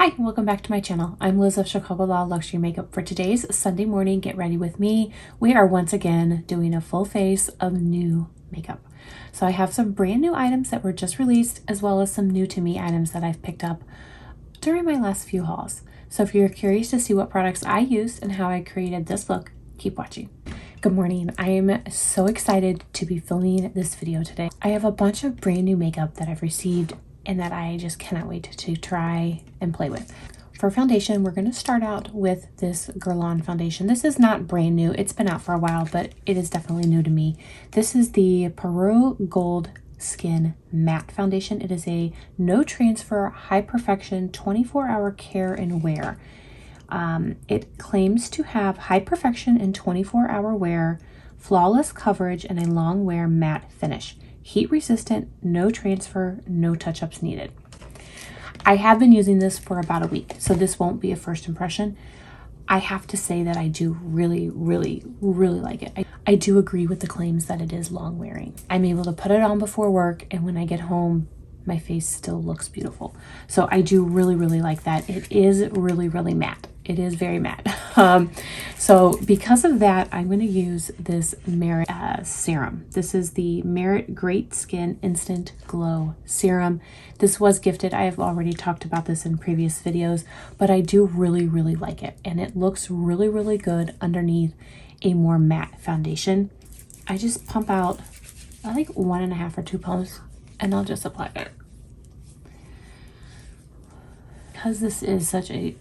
Hi, welcome back to my channel. I'm Liz of Chicago Law Luxury Makeup. For today's Sunday morning Get Ready With Me, we are once again doing a full face of new makeup. So I have some brand new items that were just released, as well as some new to me items that I've picked up during my last few hauls. So if you're curious to see what products I used and how I created this look, keep watching. Good morning. I am so excited to be filming this video today. I have a bunch of brand new makeup that I've received and that I just cannot wait to try and play with. For foundation, we're going to start out with this Guerlain foundation. This is not brand new. It's been out for a while, but it is definitely new to me. This is the Parure Gold Skin Matte Foundation. It is a no transfer, high perfection, 24-hour care and wear. It claims to have high perfection and 24-hour wear, flawless coverage, and a long wear matte finish. Heat resistant, no transfer, no touch-ups needed. I have been using this for about a week, so this won't be a first impression. I have to say that I do really like it. I do agree with the claims that it is long wearing. I'm able to put it on before work, and when I get home, my face still looks beautiful. So I do really like that. It is really matte. It is very matte. So because of that, I'm going to use this Merit serum. This is the Merit Great Skin Instant Glow Serum. This was gifted. I have already talked about this in previous videos, but I do really like it. And it looks really good underneath a more matte foundation. I just pump out, I think 1.5 or 2 pumps, and I'll just apply it. Because this is such a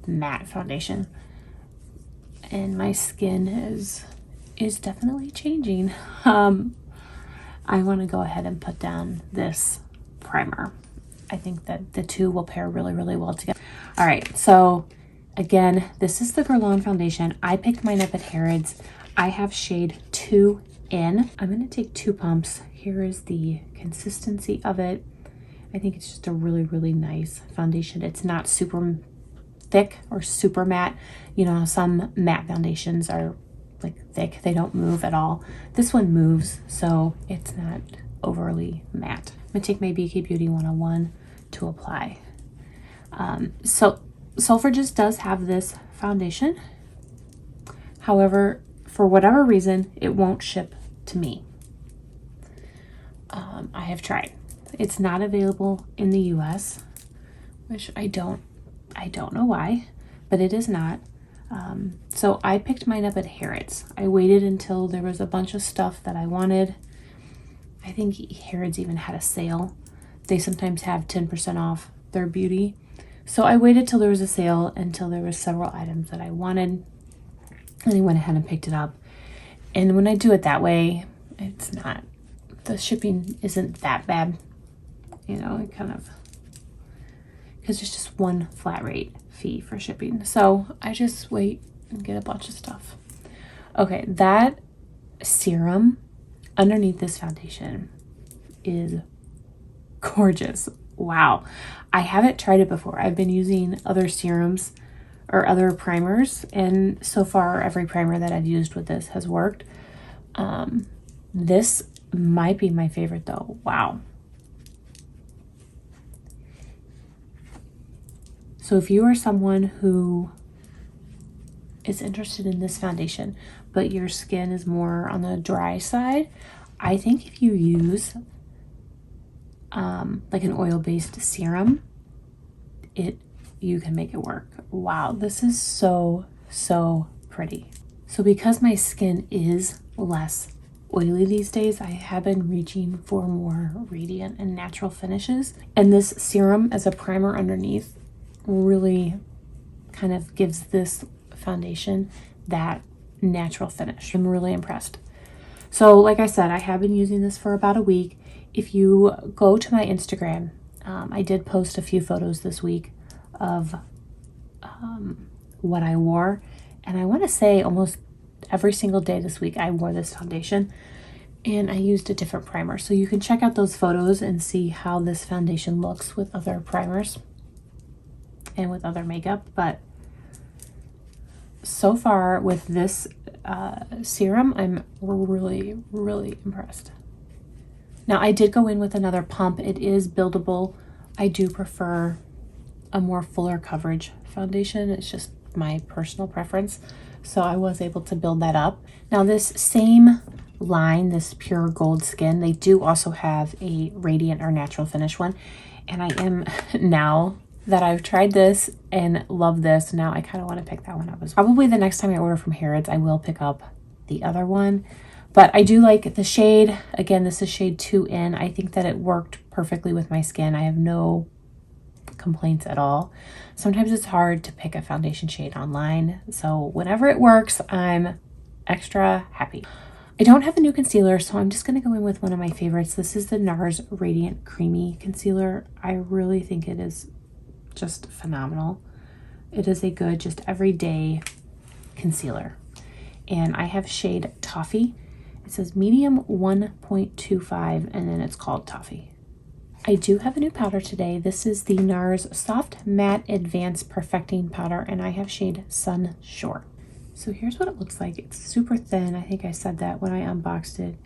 matte foundation and my skin is definitely changing, I want to go ahead and put down this primer. I think that the two will pair really well together. All right, so again, this is the Guerlain foundation. I picked mine up at Harrods. I have shade 2 in. I'm going to take 2 pumps. Here is the consistency of it. I think it's just a really nice foundation. It's not super thick or super matte. You know, some matte foundations are like thick. They don't move at all. This one moves, so it's not overly matte. I'm going to take my BK Beauty 101 to apply. So Selfridges does have this foundation. However, for whatever reason, it won't ship to me. I have tried. It's not available in the US, which I don't know why, but it is not. So I picked mine up at Harrods. I waited until there was a bunch of stuff that I wanted. I think Harrods even had a sale. They sometimes have 10% off their beauty. So I waited till there was a sale until there was several items that I wanted, and I went ahead and picked it up. And when I do it that way, it's not, the shipping isn't that bad. You know, it kind of, because it's just one flat rate fee for shipping. So I just wait and get a bunch of stuff. Okay, that serum underneath this foundation is gorgeous. Wow. I haven't tried it before. I've been using other serums or other primers, and so far every primer that I've used with this has worked. This might be my favorite though. Wow. So if you are someone who is interested in this foundation, but your skin is more on the dry side, I think if you use like an oil-based serum, you can make it work. Wow, this is so pretty. So because my skin is less oily these days, I have been reaching for more radiant and natural finishes. And this serum as a primer underneath really kind of gives this foundation that natural finish. I'm really impressed. So like I said, I have been using this for about a week. If you go to my Instagram, I did post a few photos this week of what I wore, and I want to say almost every single day this week I wore this foundation, and I used a different primer. So you can check out those photos and see how this foundation looks with other primers and with other makeup. But so far with this serum, I'm really impressed. Now I did go in with another pump. It is buildable. I do prefer a more fuller coverage foundation. It's just my personal preference. So I was able to build that up. Now this same line, this Pure Gold Skin, they do also have a radiant or natural finish one. And I am, now that I've tried this and love this, now I kind of want to pick that one up as well. Probably the next time I order from Harrods, I will pick up the other one. But I do like the shade. Again, this is shade 2N. I think that it worked perfectly with my skin. I have no complaints at all. Sometimes it's hard to pick a foundation shade online. So whenever it works, I'm extra happy. I don't have a new concealer, so I'm just going to go in with one of my favorites. This is the NARS Radiant Creamy Concealer. I really think it is just phenomenal. It is a good, just everyday concealer. And I have shade Toffee. It says medium 1.25, and then it's called Toffee. I do have a new powder today. This is the NARS Soft Matte Advanced Perfecting Powder, and I have shade Sunshore. So here's what it looks like. It's super thin. I think I said that when I unboxed it.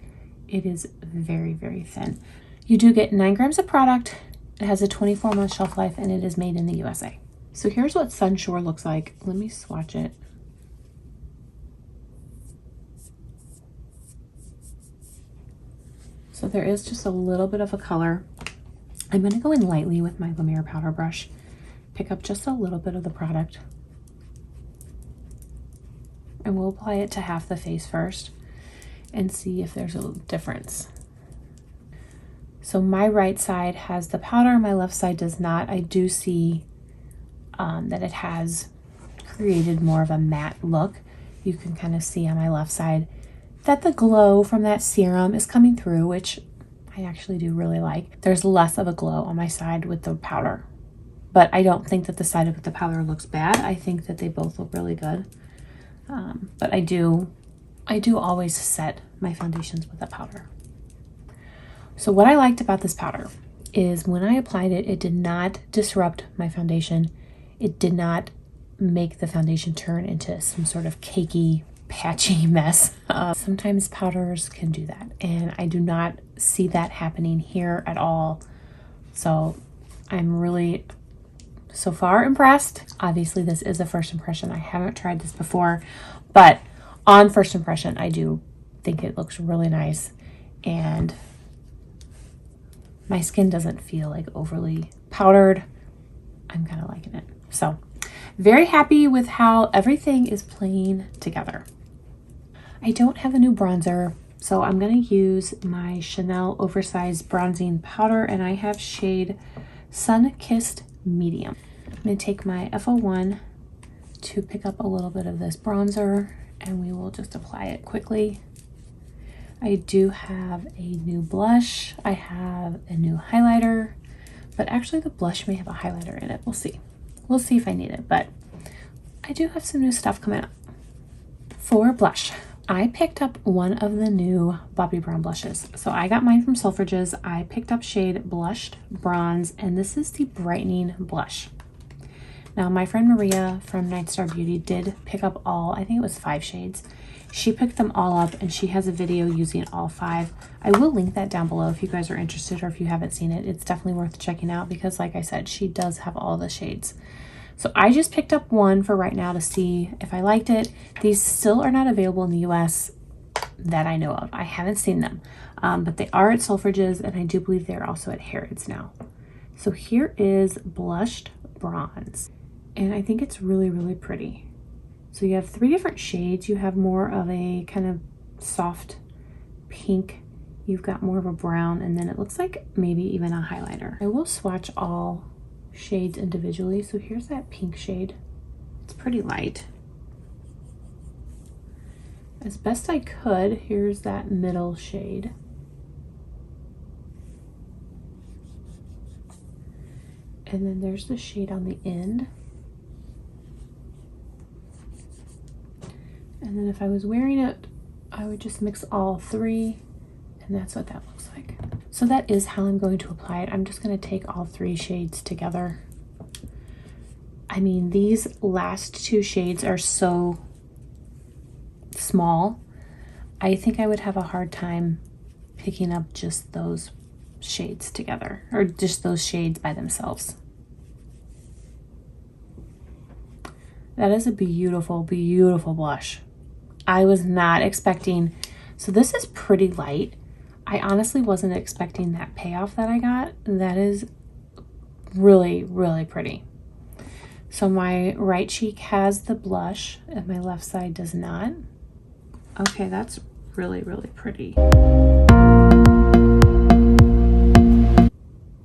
It is very, very thin. You do get 9 grams of product. It has a 24-month shelf life, and it is made in the USA. So here's what Sunshore looks like. Let me swatch it. So there is just a little bit of a color. I'm going to go in lightly with my Lumiere powder brush, pick up just a little bit of the product, and we'll apply it to half the face first and see if there's a little difference. So my right side has the powder, my left side does not. I do see that it has created more of a matte look. You can kind of see on my left side that the glow from that serum is coming through, which I actually do really like. There's less of a glow on my side with the powder, but I don't think that the side with the powder looks bad. I think that they both look really good. But I do always set my foundations with a powder. So what I liked about this powder is when I applied it, it did not disrupt my foundation. It did not make the foundation turn into some sort of cakey, patchy mess. Sometimes powders can do that, and I do not see that happening here at all. So I'm really so far impressed. Obviously this is a first impression. I haven't tried this before, but on first impression I do think it looks really nice, and my skin doesn't feel like overly powdered. I'm kind of liking it. So very happy with how everything is playing together. I don't have a new bronzer, so I'm going to use my Chanel Oversized Bronzing Powder, and I have shade Sun-Kissed Medium. I'm going to take my F01 to pick up a little bit of this bronzer, and we will just apply it quickly. I do have a new blush. I have a new highlighter, but actually the blush may have a highlighter in it. We'll see. We'll see if I need it, but I do have some new stuff coming up. For blush, I picked up one of the new Bobbi Brown blushes. So I got mine from Selfridges. I picked up shade Blushed Bronze, and this is the Brightening Blush. Now my friend Maria from Nightstar Beauty did pick up all, I think it was 5 shades. She picked them all up, and she has a video using all 5. I will link that down below if you guys are interested, or if you haven't seen it. It's definitely worth checking out because, like I said, she does have all the shades. So I just picked up one for right now to see if I liked it. These still are not available in the US that I know of. I haven't seen them, but they are at Selfridges, and I do believe they're also at Harrods now. So here is Blushed Bronze, and I think it's really, really pretty. So you have 3 different shades. You have more of a kind of soft pink. You've got more of a brown, and then it looks like maybe even a highlighter. I will swatch all shades individually. So here's that pink shade. It's pretty light. As best I could, here's that middle shade. And then there's the shade on the end. And then if I was wearing it, I would just mix all 3, and that's what that looks like. So that is how I'm going to apply it. I'm just going to take all 3 shades together. I mean, these last 2 shades are so small. I think I would have a hard time picking up just those shades together, or just those shades by themselves. That is a beautiful, beautiful blush. I was not expecting, so this is pretty light. I honestly wasn't expecting that payoff that I got. That is really, really pretty. So my right cheek has the blush and my left side does not. Okay, that's really, really pretty.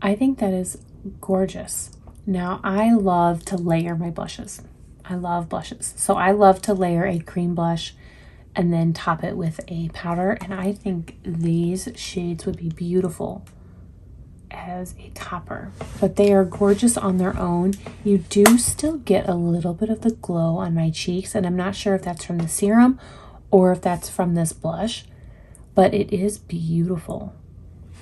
I think that is gorgeous. Now, I love to layer my blushes. I love blushes. So I love to layer a cream blush and then top it with a powder. And I think these shades would be beautiful as a topper. But they are gorgeous on their own. You do still get a little bit of the glow on my cheeks. And I'm not sure if that's from the serum or if that's from this blush. But it is beautiful.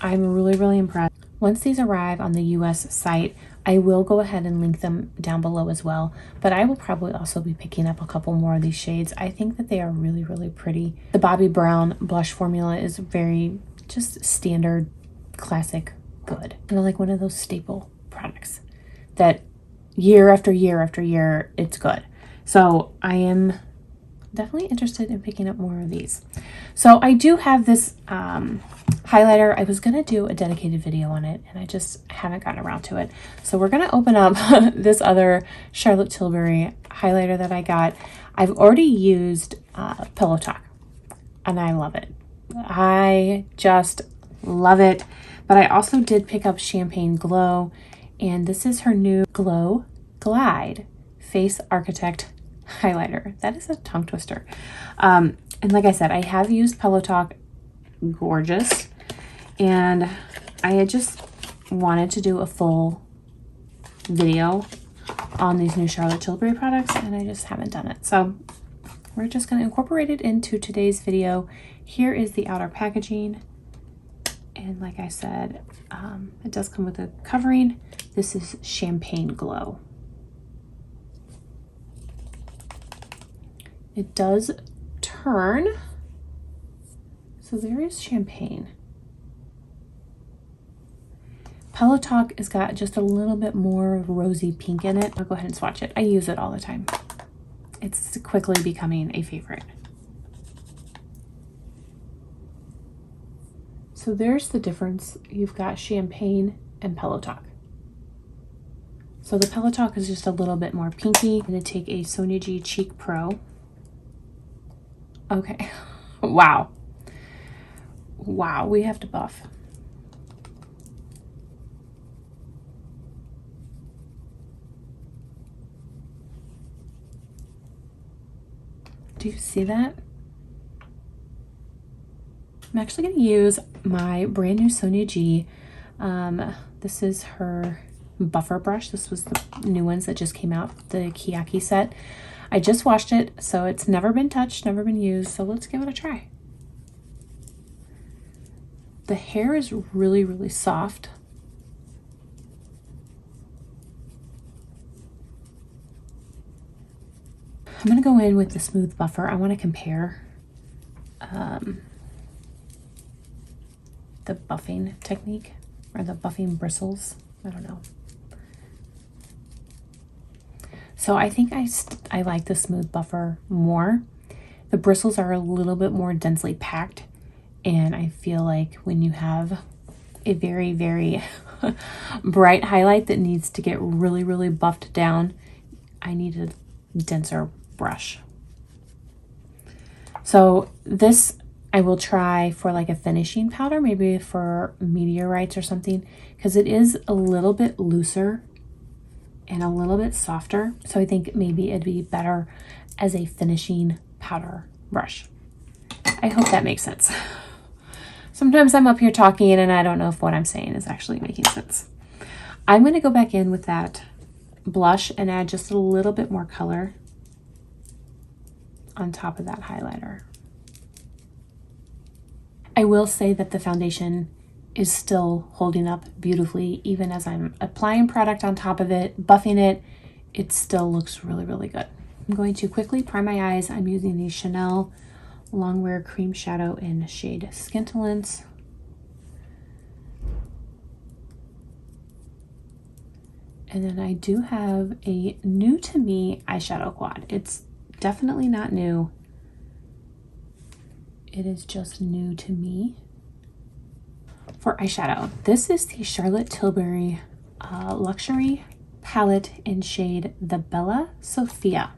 I'm really, really impressed. Once these arrive on the US site, I will go ahead and link them down below as well, but I will probably also be picking up a couple more of these shades. I think that they are really, really pretty. The Bobbi Brown blush formula is very just standard, classic, good. And like one of those staple products that year after year after year, it's good. So I am definitely interested in picking up more of these. So I do have this highlighter. I was going to do a dedicated video on it and I just haven't gotten around to it. So we're going to open up this other Charlotte Tilbury highlighter that I got. I've already used Pillow Talk and I love it. I just love it. But I also did pick up Champagne Glow, and this is her new Glow Glide Face Architect highlighter. That is a tongue twister. And like I said, I have used Pillow Talk. Gorgeous. And I had just wanted to do a full video on these new Charlotte Tilbury products, and I just haven't done it. So we're just going to incorporate it into today's video. Here is the outer packaging. And like I said, it does come with a covering. This is Champagne Glow. It does turn. So there is champagne. Pillow Talk has got just a little bit more rosy pink in it. I'll go ahead and swatch it. I use it all the time. It's quickly becoming a favorite. So there's the difference. You've got champagne and Pillow Talk. So the Pillow Talk is just a little bit more pinky. I'm going to take a Sonia G Cheek Pro. Okay. Wow. Wow, we have to buff. Do you see that? I'm actually going to use my brand new Sonia G. This is her buffer brush. This was the new ones that just came out, the Kiyaki set. I just washed it, so it's never been touched, never been used, so let's give it a try. The hair is really, really soft. I'm going to go in with the smooth buffer. I want to compare the buffing technique, or the buffing bristles. I don't know. So I think I like the smooth buffer more. The bristles are a little bit more densely packed, and I feel like when you have a very, very bright highlight that needs to get really, really buffed down, I need a denser brush. So this I will try for like a finishing powder, maybe for meteorites or something, because it is a little bit looser and a little bit softer. So I think maybe it'd be better as a finishing powder brush. I hope that makes sense. Sometimes I'm up here talking and I don't know if what I'm saying is actually making sense. I'm going to go back in with that blush and add just a little bit more color on top of that highlighter. I will say that the foundation is still holding up beautifully. Even as I'm applying product on top of it, buffing it, it still looks really, really good. I'm going to quickly prime my eyes. I'm using the Chanel Longwear Cream Shadow in shade Skintalence. And then I do have a new to me eyeshadow quad. It's definitely not new. It is just new to me. For eyeshadow, this is the Charlotte Tilbury Luxury Palette in shade the Bella Sophia.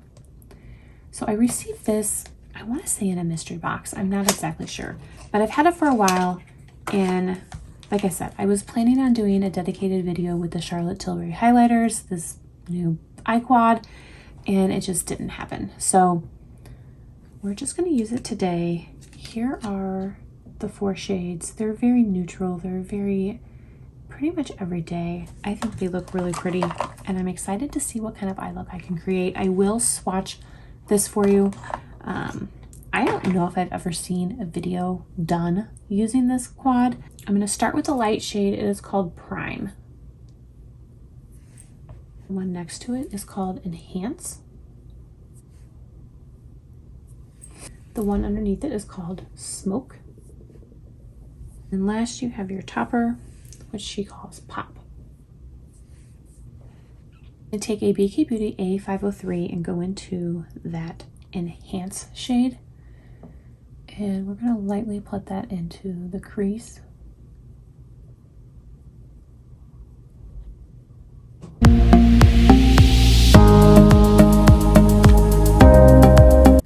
So I received this, I want to say in a mystery box. I'm not exactly sure, but I've had it for a while. And like I said, I was planning on doing a dedicated video with the Charlotte Tilbury highlighters, this new eye quad, and it just didn't happen. So we're just going to use it today. Here are the 4 shades. They're very neutral. They're very pretty much everyday. I think they look really pretty, and I'm excited to see what kind of eye look I can create. I will swatch this for you. I don't know if I've ever seen a video done using this quad. I'm going to start with the light shade. It is called Prime. The one next to it is called Enhance. The one underneath it is called Smoke. And last you have your topper, which she calls Pop. And take a BK Beauty A503 and go into that Enhance shade. And we're going to lightly put that into the crease.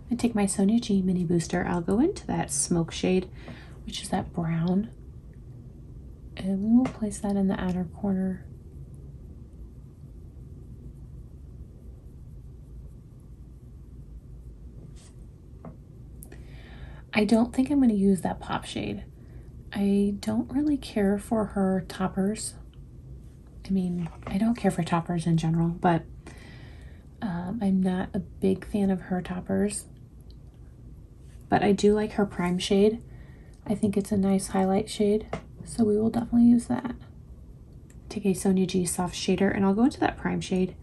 And take my Sonia G Mini Booster. I'll go into that Smoke shade, which is that brown. And we will place that in the outer corner. I don't think I'm going to use that Pop shade. I don't really care for her toppers. I mean, I don't care for toppers in general, but I'm not a big fan of her toppers. But I do like her Prime shade. I think it's a nice highlight shade, so we will definitely use that. Take a Sonia G Soft Shader, and I'll go into that Prime shade,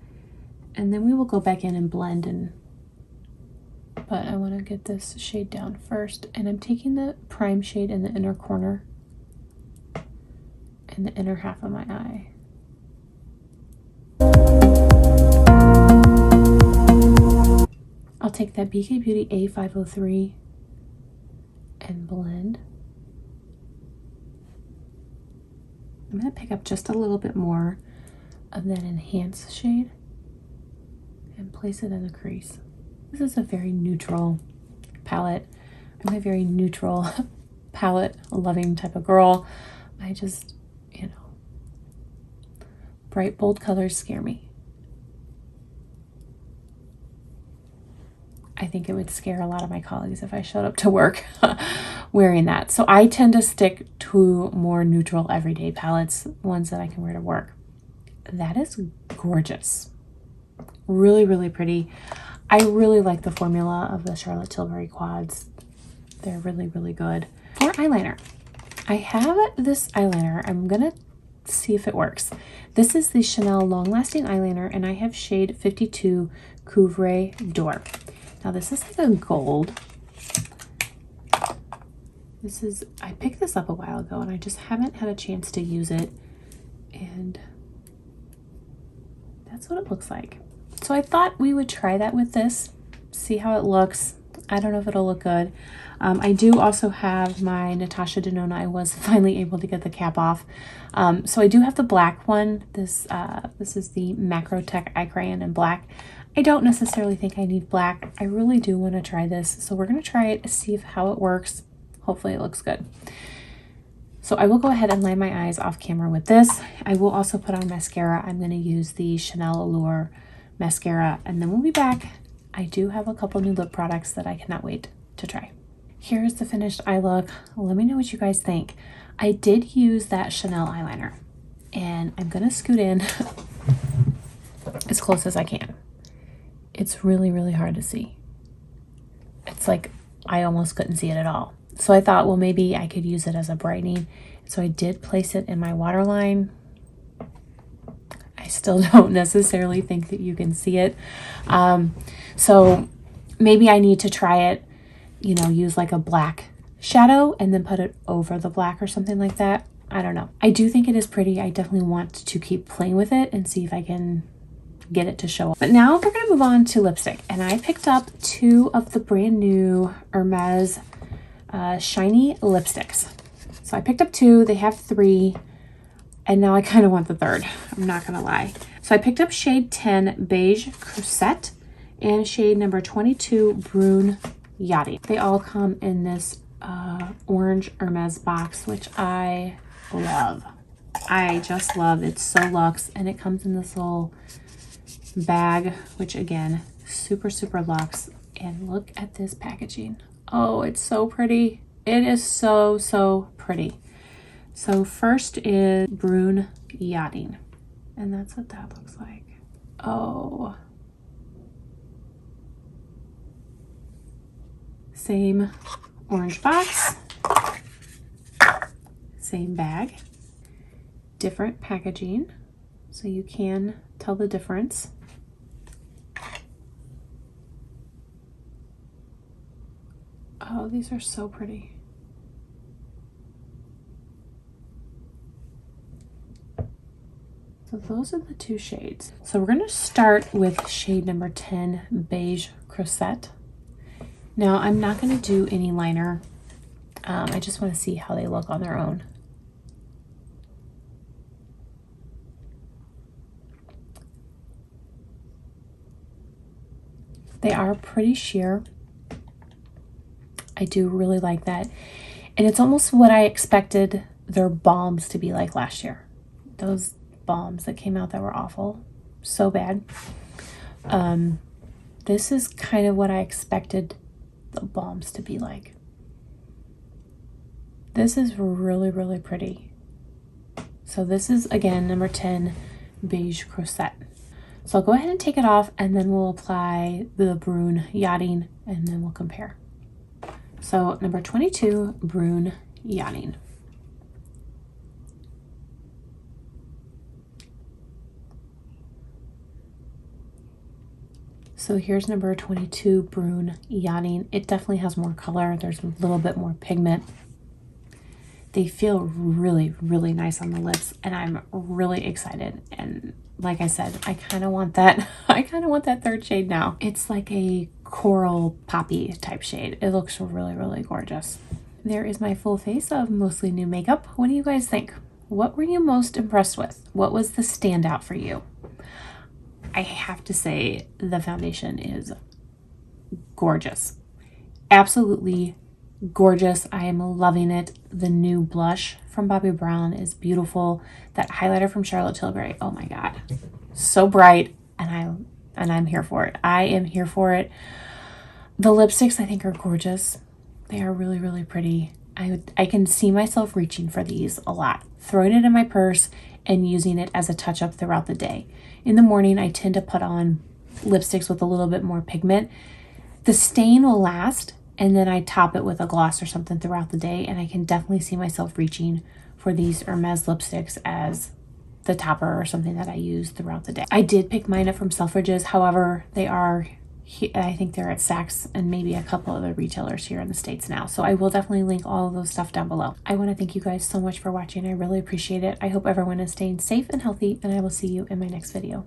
and then we will go back in and blend. But I want to get this shade down first, and I'm taking the Prime shade in the inner corner and the inner half of my eye. I'll take that BK Beauty A503 and blend. I'm going to pick up just a little bit more of that Enhance shade and place it in the crease. This is a very neutral palette. I'm a very neutral palette loving type of girl. I just, you know, bright, bold colors scare me. I think it would scare a lot of my colleagues if I showed up to work wearing that. So I tend to stick to more neutral everyday palettes, ones that I can wear to work. That is gorgeous. Really, really pretty. I really like the formula of the Charlotte Tilbury quads. They're really, really good. For eyeliner, I have this eyeliner. I'm gonna see if it works. This is the Chanel Long Lasting Eyeliner, and I have shade 52 Couvre d'Or. Now this is like a gold. I picked this up a while ago, and I just haven't had a chance to use it. And that's what it looks like. So I thought we would try that with this, see how it looks. I don't know if it'll look good. I do also have my Natasha Denona. I was finally able to get the cap off. So I do have the black one. This is the Macro Tech Eye Crayon in black. I don't necessarily think I need black. I really do want to try this. So we're going to try it, see how it works. Hopefully it looks good. So I will go ahead and line my eyes off camera with this. I will also put on mascara. I'm going to use the Chanel Allure mascara, and then we'll be back. I do have a couple new lip products that I cannot wait to try. Here's the finished eye look. Let me know what you guys think. I did use that Chanel eyeliner, and I'm gonna scoot in as close as I can. It's really, really hard to see. It's like I almost couldn't see it at all. So I thought, well, maybe I could use it as a brightening. So I did place it in my waterline. I still don't necessarily think that you can see it. So maybe I need to try it, you know, use like a black shadow and then put it over the black or something like that. I don't know. I do think it is pretty. I definitely want to keep playing with it and see if I can get it to show up. But now we're gonna move on to lipstick, and I picked up 2 of the brand new Hermes shiny lipsticks. So I picked up 2, they have 3, and now I kind of want the 3rd. I'm not gonna lie. So I picked up shade 10 Beige Crusette and shade number 22 Brune Yachting. They all come in this orange Hermes box, which I love. I just love. It's so luxe, and it comes in this little bag, which again, super, super luxe. And look at this packaging. Oh, it's so pretty. It is so, so pretty. So first is Brune Yachting, and that's what that looks like. Oh, same orange box, same bag, different packaging, so you can tell the difference. Oh, these are so pretty. So those are the 2 shades. So we're going to start with shade number 10 Beige Crusette. Now I'm not going to do any liner. I just want to see how they look on their own. They are pretty sheer. I do really like that. And it's almost what I expected their balms to be like last year. Those balms that came out that were awful. So bad. This is kind of what I expected the balms to be like. This is really, really pretty. So this is, again, number 10 Beige Crusette. So I'll go ahead and take it off, and then we'll apply the Brune Yachting, and then we'll compare. So number 22, Brune Yachting. So here's number 22, Brune Yachting. It definitely has more color. There's a little bit more pigment. They feel really, really nice on the lips, and I'm really excited. And like I said, I kind of want that. I kind of want that 3rd shade now. It's like a coral poppy type shade. It looks really, really gorgeous. There is my full face of mostly new makeup. What do you guys think? What were you most impressed with? What was the standout for you? I have to say the foundation is gorgeous. Absolutely gorgeous. I am loving it. The new blush from Bobbi Brown is beautiful. That highlighter from Charlotte Tilbury, oh my god, so bright, and I'm here for it. I am here for it. The lipsticks I think are gorgeous. They are really, really pretty. I can see myself reaching for these a lot, throwing it in my purse and using it as a touch-up throughout the day. In the morning, I tend to put on lipsticks with a little bit more pigment. The stain will last, and then I top it with a gloss or something throughout the day, and I can definitely see myself reaching for these Hermes lipsticks as the topper or something that I use throughout the day. I did pick mine up from Selfridges. However, they are, I think they're at Saks and maybe a couple other retailers here in the States now. So I will definitely link all of those stuff down below. I want to thank you guys so much for watching. I really appreciate it. I hope everyone is staying safe and healthy, and I will see you in my next video.